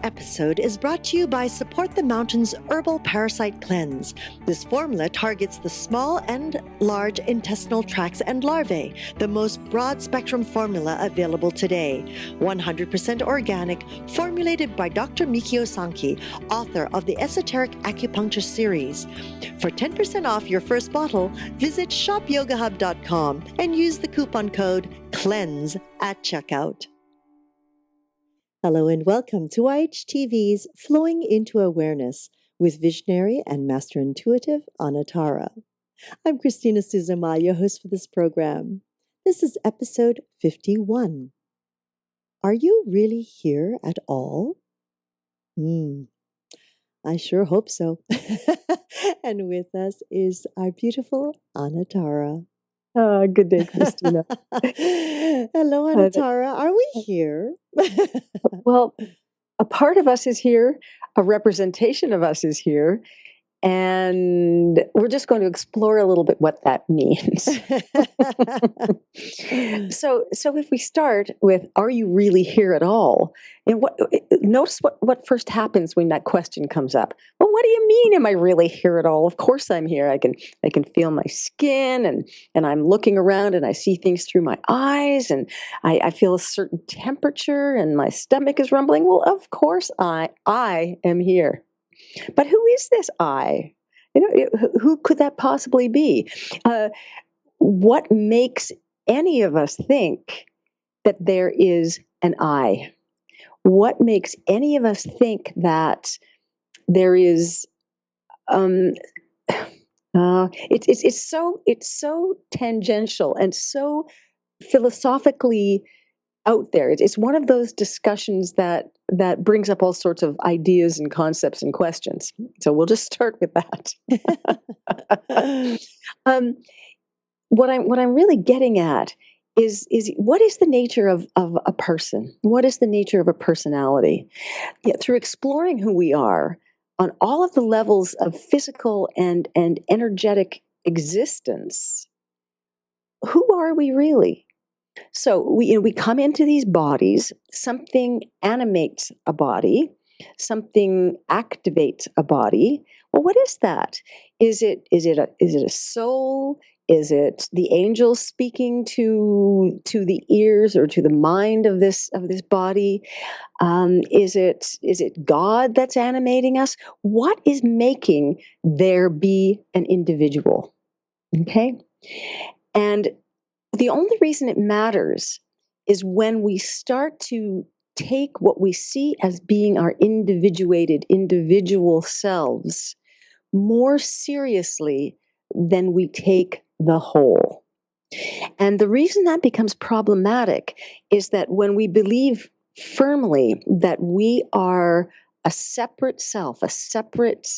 episode is brought to you by Support the Mountains Herbal Parasite Cleanse. This formula targets the small and large intestinal tracts and larvae, the most broad-spectrum formula available today. 100% organic, formulated by Dr. Mikio Sankey, author of the Esoteric Acupuncture series. For 10% off your first bottle, visit shopyogahub.com and use the coupon code CLEANSE at checkout. Hello and welcome to IHTV's Flowing into Awareness with visionary and master intuitive Anatara. I'm Christina Suzuma, your host for this program. This is episode 51. Are you really here at all? I sure hope so. And with us is our beautiful Anatara. Good day, Christina. Hello, Anatara. Are we here? Well, a part of us is here, a representation of us is here, and we're just going to explore a little bit what that means. So if we start with, are you really here at all? And notice what first happens when that question comes up. Well, what do you mean, am I really here at all? Of course I'm here. I can feel my skin, and I'm looking around and I see things through my eyes, and I feel a certain temperature and my stomach is rumbling. Well, of course I am here. But who is this I? Who could that possibly be? What makes any of us think that there is an I? What makes any of us think that there is? It's so tangential and so philosophically out there. It's one of those discussions that brings up all sorts of ideas and concepts and questions. So we'll just start with that. What I'm really getting at is what is the nature of a person? What is the nature of a personality? Yet through exploring who we are on all of the levels of physical and energetic existence, who are we really? So we come into these bodies, something animates a body, something activates a body. Well, what is that? Is it a soul? Is it the angels speaking to the ears or to the mind of this body? Is it God that's animating us? What is making there be an individual? Okay, and the only reason it matters is when we start to take what we see as being our individuated individual selves more seriously than we take the whole. And the reason that becomes problematic is that when we believe firmly that we are a separate self, a separate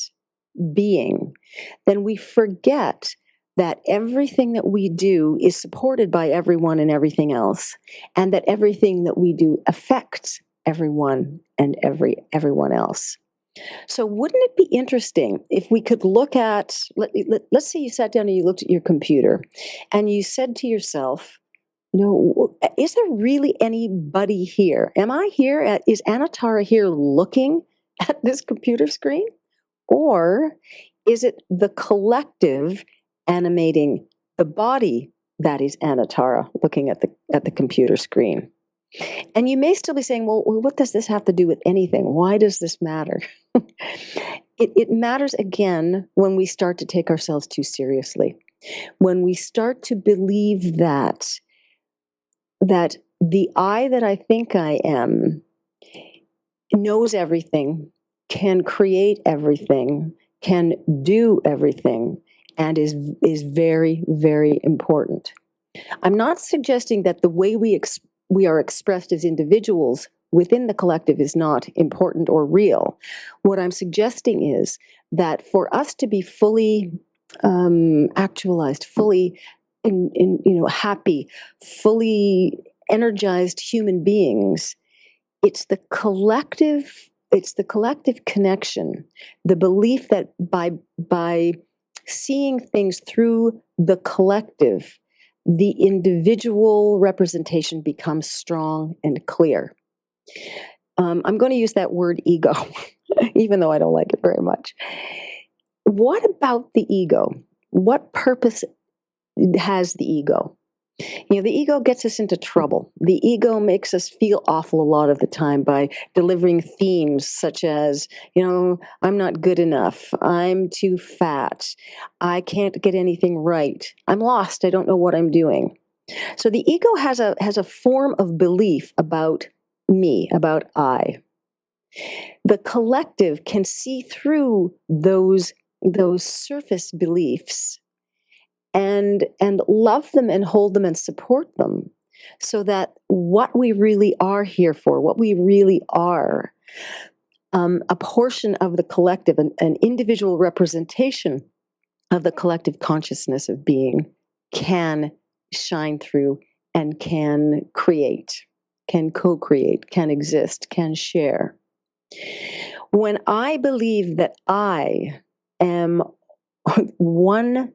being, then we forget that everything that we do is supported by everyone and everything else, and that everything that we do affects everyone and everyone else. So wouldn't it be interesting if we could look at, let's say you sat down and you looked at your computer and you said to yourself, is there really anybody here? Am I here? Is Anatara here looking at this computer screen? Or is it the collective animating the body that is Anatara looking at the computer screen? And you may still be saying, well, what does this have to do with anything? Why does this matter? It matters again when we start to take ourselves too seriously. When we start to believe that the I that I think I am knows everything, can create everything, can do everything, and is very, very important. I'm not suggesting that the way we are expressed as individuals within the collective is not important or real. What I'm suggesting is that for us to be fully actualized, fully happy, fully energized human beings, it's the collective connection, the belief that by seeing things through the collective, the individual representation becomes strong and clear. I'm going to use that word ego, even though I don't like it very much. What about the ego? What purpose has the ego? The ego gets us into trouble. The ego makes us feel awful a lot of the time by delivering themes such as, I'm not good enough. I'm too fat. I can't get anything right. I'm lost. I don't know what I'm doing. So the ego has a form of belief about me, about I. The collective can see through those surface beliefs and love them and hold them and support them, so that what we really are here for, what we really are, a portion of the collective, an individual representation of the collective consciousness of being, can shine through and can create, can co-create, can exist, can share. When I believe that I am one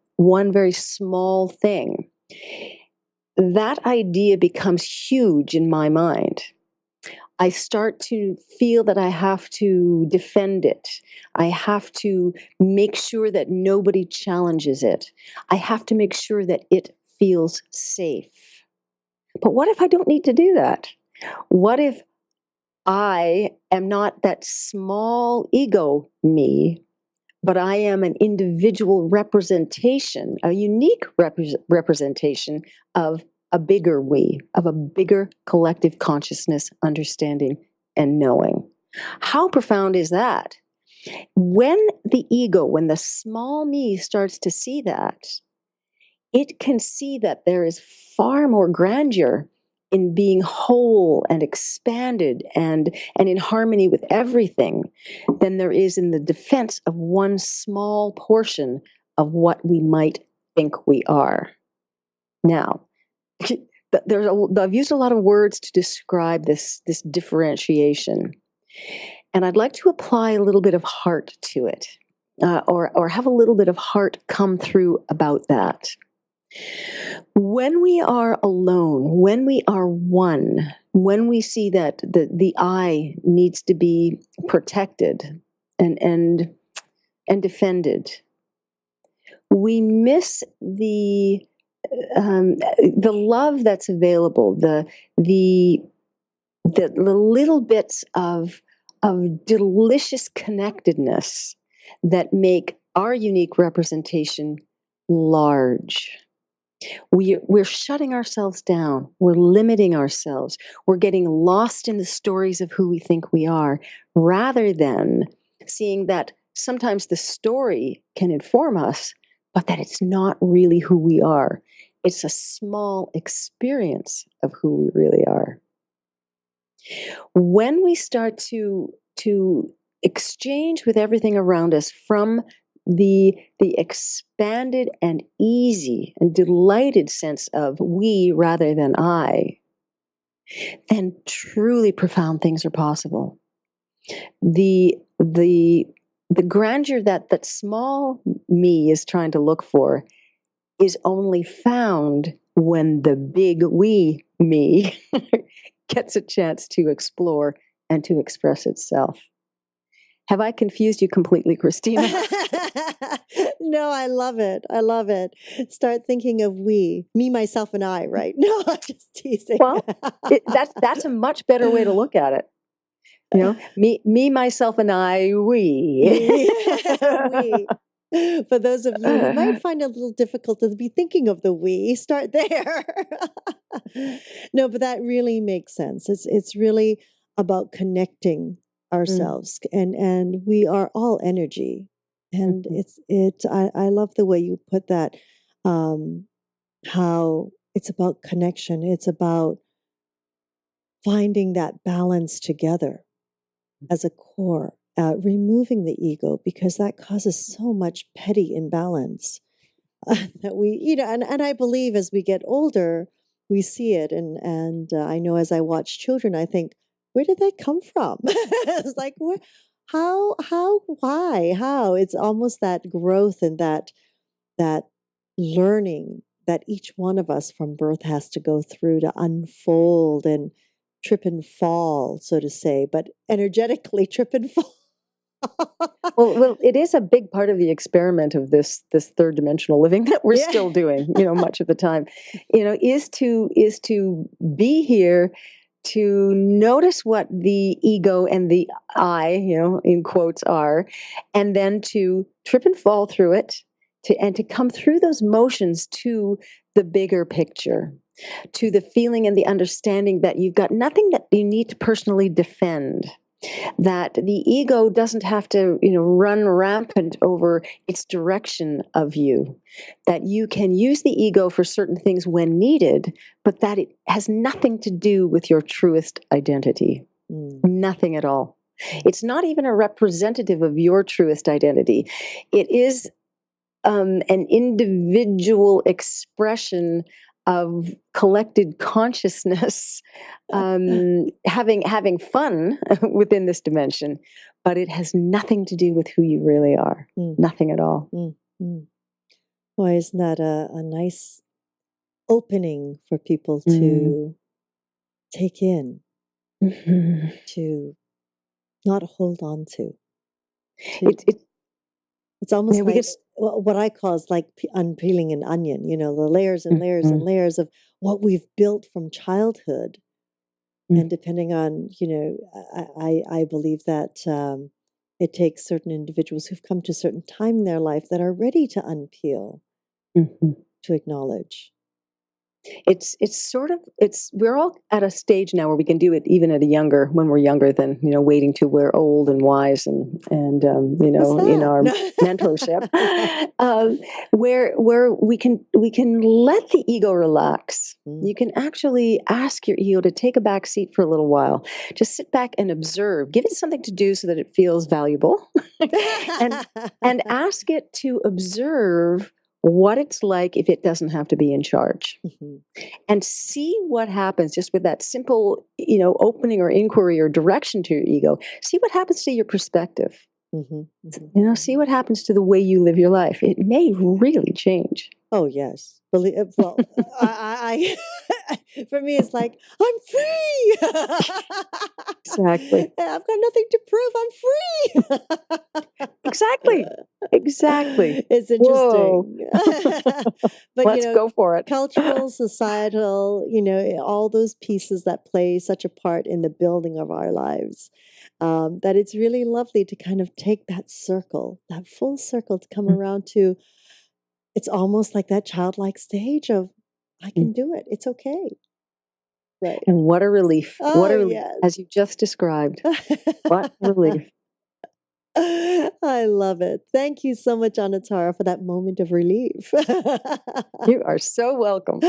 very small thing, that idea becomes huge in my mind. I start to feel that I have to defend it. I have to make sure that nobody challenges it. I have to make sure that it feels safe. But what if I don't need to do that? What if I am not that small ego me, but I am an individual representation, a unique representation of a bigger we, of a bigger collective consciousness, understanding, and knowing? How profound is that? When the ego, when the small me starts to see that, it can see that there is far more grandeur in being whole and expanded and in harmony with everything than there is in the defense of one small portion of what we might think we are. Now, I've used a lot of words to describe this differentiation, and I'd like to apply a little bit of heart to it, or have a little bit of heart come through about that. When we are alone, when we are one, when we see that the I needs to be protected and defended, we miss the love that's available, the little bits of delicious connectedness that make our unique representation large. We're shutting ourselves down. We're limiting ourselves. We're getting lost in the stories of who we think we are, rather than seeing that sometimes the story can inform us, but that it's not really who we are. It's a small experience of who we really are. When we start to exchange with everything around us from the expanded and easy and delighted sense of we rather than I, then truly profound things are possible. The grandeur that small me is trying to look for is only found when the big we me gets a chance to explore and to express itself. Have I confused you completely, Christina? No, I love it. I love it. Start thinking of we, me, myself, and I, right? No, I'm just teasing. Well, that's a much better way to look at it. Me, myself, and I, we. We. For those of you who might find it a little difficult to be thinking of the we, start there. No, but that really makes sense. It's really about connecting ourselves, and we are all energy, and I love the way you put that, how it's about connection. It's about finding that balance together as a core, removing the ego, because that causes so much petty imbalance that we, and I believe as we get older, we see it. And I know as I watch children, I think, where did that come from? It's like, how, why, how? It's almost that growth and that learning that each one of us from birth has to go through to unfold and trip and fall, so to say, but energetically trip and fall. Well, it is a big part of the experiment of this third dimensional living that we're Yeah. still doing, much of the time, is to be here, to notice what the ego and the I, in quotes, are, and then to trip and fall through it, and to come through those motions to the bigger picture, to the feeling and the understanding that you've got nothing that you need to personally defend. That the ego doesn't have to, run rampant over its direction of you. That you can use the ego for certain things when needed, but that it has nothing to do with your truest identity. Nothing at all. It's not even a representative of your truest identity. It is an individual expression of collected consciousness, having fun within this dimension, but it has nothing to do with who you really are. Nothing at all. Why isn't that a nice opening for people to take in, to not hold on to? It's almost like what I call is like unpeeling an onion, the layers and layers and layers of what we've built from childhood. And depending on, I believe that it takes certain individuals who've come to a certain time in their life that are ready to unpeel, to acknowledge. We're all at a stage now where we can do it even when we're younger than, waiting till we're old and wise and in our mentorship, where we can let the ego relax. You can actually ask your ego to take a back seat for a little while. Just sit back and observe. Give it something to do so that it feels valuable, and ask it to observe what it's like if it doesn't have to be in charge, and see what happens just with that simple, opening or inquiry or direction to your ego. See what happens to your perspective. See what happens to the way you live your life. It may really change. Oh, yes. Well, I for me, it's like, I'm free. Exactly. I've got nothing to prove. I'm free. Exactly. It's interesting. But, let's go for it. Cultural, societal, all those pieces that play such a part in the building of our lives. That it's really lovely to kind of take that circle, that full circle, to come around to. It's almost like that childlike stage of, I can do it. It's okay. Right. And what a relief. Oh, what a relief, yes. as you just described. What a relief. I love it. Thank you so much, Anatara, for that moment of relief. You are so welcome.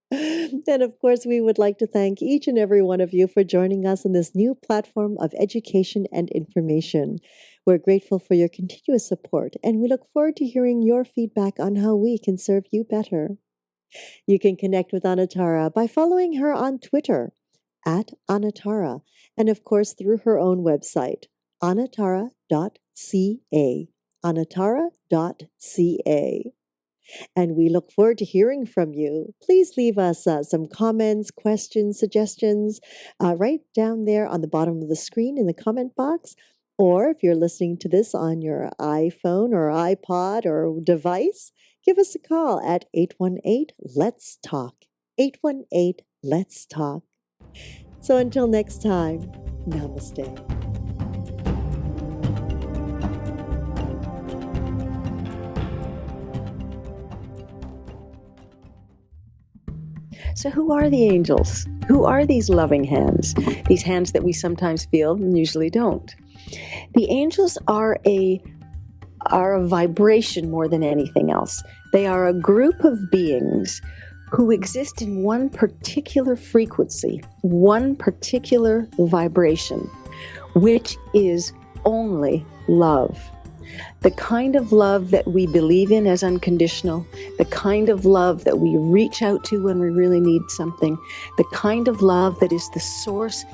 And of course, we would like to thank each and every one of you for joining us on this new platform of education and information. We're grateful for your continuous support, and we look forward to hearing your feedback on how we can serve you better. You can connect with Anatara by following her on Twitter @Anatara, and of course through her own website, anatara.ca. anatara.ca. And we look forward to hearing from you. Please leave us some comments, questions, suggestions right down there on the bottom of the screen in the comment box. Or if you're listening to this on your iPhone or iPod or device, give us a call at 818-LETS-TALK. 818-LETS-TALK. So until next time, namaste. So who are the angels? Who are these loving hands? These hands that we sometimes feel and usually don't. The angels are a vibration more than anything else. They are a group of beings who exist in one particular frequency, one particular vibration, which is only love. The kind of love that we believe in as unconditional, the kind of love that we reach out to when we really need something, the kind of love that is the source